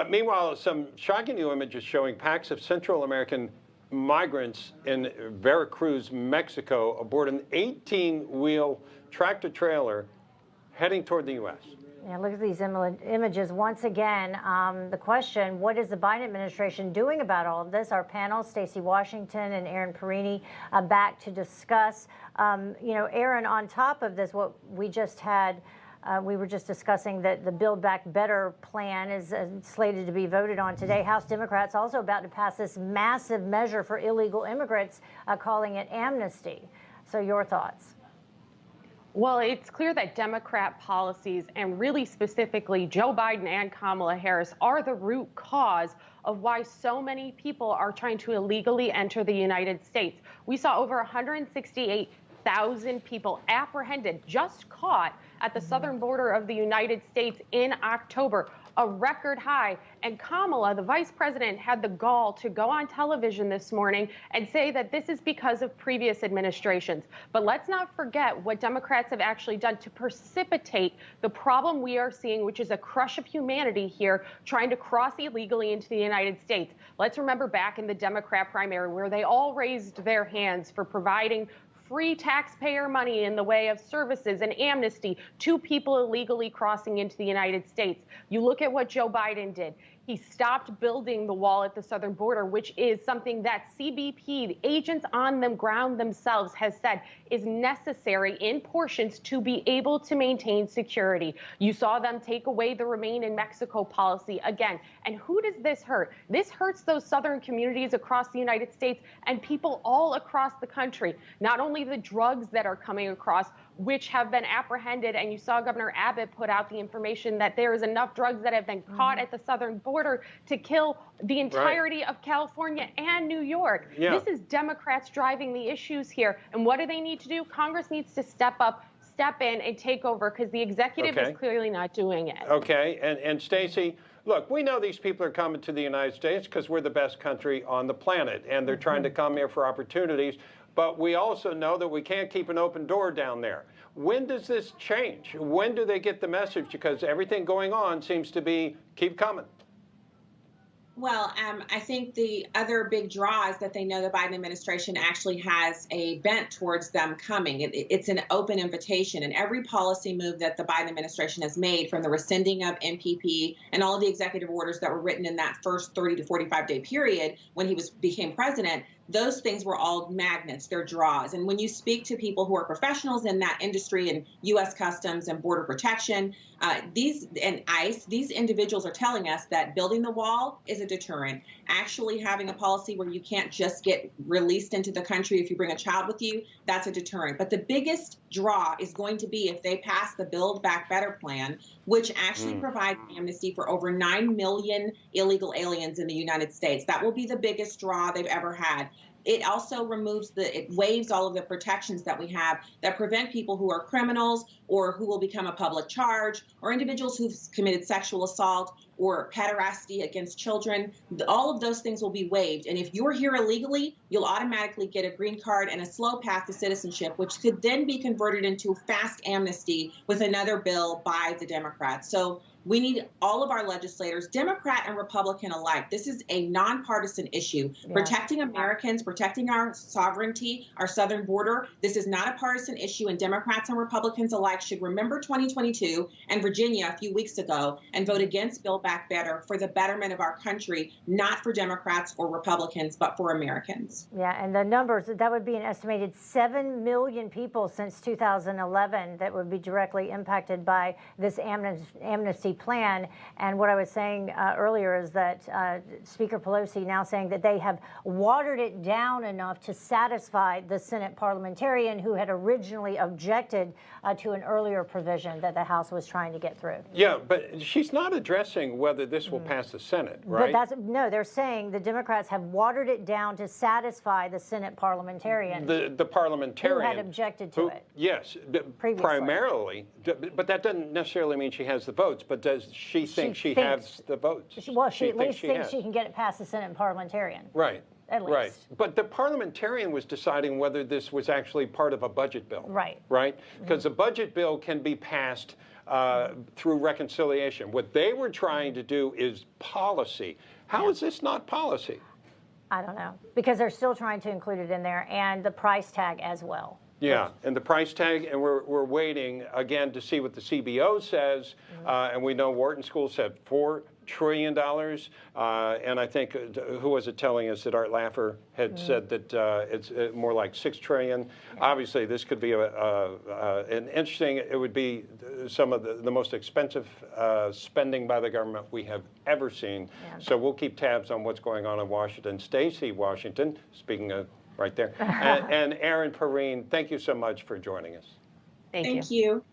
Meanwhile, some shocking new images showing packs of Central American migrants in Veracruz, Mexico, aboard an 18-wheel tractor-trailer heading toward the U.S. Yeah, look at these images. Once again, the question, what is the Biden administration doing about all of this? Our panel, Stacy Washington and Aaron Perini, back to discuss. You know, Aaron, on top of this, what we just had, we were just discussing that the Build Back Better plan is slated to be voted on today. House Democrats also about to pass this massive measure for illegal immigrants, calling it amnesty. So your thoughts? Well, it's clear that Democrat policies, and really specifically Joe Biden and Kamala Harris, are the root cause of why so many people are trying to illegally enter the United States. We saw over 168,000 people apprehended, just caught at the southern border of the United States in October, a record high. And Kamala, the vice president, had the gall to go on television this morning and say that this is because of previous administrations. But let's not forget what Democrats have actually done to precipitate the problem we are seeing, which is a crush of humanity here trying to cross illegally into the United States. Let's remember back in the Democrat primary where they all raised their hands for providing free taxpayer money in the way of services and amnesty to people illegally crossing into the United States. You look at what Joe Biden did. He stopped building the wall at the southern border, which is something that CBP, the agents on the ground themselves, has said is necessary in portions to be able to maintain security. You saw them take away the Remain in Mexico policy again. And who does this hurt? This hurts those southern communities across the United States and people all across the country. Not only the drugs that are coming across, which have been apprehended, and you saw Governor Abbott put out the information that there is enough drugs that have been caught at the southern border to kill the entirety of California and New York. Yeah. This is Democrats driving the issues here. And what do they need to do? Congress needs to step up, step in, and take over, because the executive is clearly not doing it. Okay, and Stacy, look, we know these people are coming to the United States because we're the best country on the planet, and they're trying to come here for opportunities. But we also know that we can't keep an open door down there. When does this change? When do they get the message? Because everything going on seems to be keep coming. Well, I think the other big draw is that they know the Biden administration actually has a bent towards them coming. It's an open invitation, and every policy move that the Biden administration has made, from the rescinding of MPP and all of the executive orders that were written in that first 30 to 45-day period when he became president, those things were all magnets, they're draws. And when you speak to people who are professionals in that industry, and U.S. Customs and Border Protection, and ICE, these individuals are telling us that building the wall is a deterrent. Actually having a policy where you can't just get released into the country if you bring a child with you, that's a deterrent. But the biggest draw is going to be if they pass the Build Back Better plan, which actually provides amnesty for over 9 million illegal aliens in the United States. That will be the biggest draw they've ever had. It also it waives all of the protections that we have that prevent people who are criminals or who will become a public charge, or individuals who've committed sexual assault or pederasty against children. All of those things will be waived. And if you're here illegally, you'll automatically get a green card and a slow path to citizenship, which could then be converted into fast amnesty with another bill by the Democrats. So we need all of our legislators, Democrat and Republican alike. This is a nonpartisan issue. Yeah. Protecting Americans, protecting our sovereignty, our southern border. This is not a partisan issue, and Democrats and Republicans alike should remember 2022 and Virginia a few weeks ago and vote against Build Back Better for the betterment of our country, not for Democrats or Republicans, but for Americans. Yeah, and the numbers, that would be an estimated 7 million people since 2011 that would be directly impacted by this amnesty plan. And what I was saying earlier is that Speaker Pelosi now saying that they have watered it down enough to satisfy the Senate parliamentarian who had originally objected to an earlier provision that the House was trying to get through. Yeah, but she's not addressing whether this will pass the Senate, right? But no, they're saying the Democrats have watered it down to satisfy the Senate parliamentarian. The parliamentarian who had objected to it. Yes, primarily. But that doesn't necessarily mean she has the votes. But does she think she has the votes? Well, she at least thinks she can get it past the Senate parliamentarian. Right. at least. Right. But the parliamentarian was deciding whether this was actually part of a budget bill. Right. Right? Because a budget bill can be passed through reconciliation. What they were trying to do is policy. How is this not policy? I don't know, because they're still trying to include it in there, and the price tag as well. Yeah, and the price tag, and we're waiting again to see what the CBO says, and we know Wharton School said $4 trillion, and I think, who was it telling us that Art Laffer had said that it's more like $6 trillion. Obviously, this could be an interesting, it would be some of the most expensive spending by the government we have ever seen. So we'll keep tabs on what's going on in Washington. Stacy, Washington, speaking of right there, and Aaron Perrine, thank you so much for joining us. Thank you. Thank you.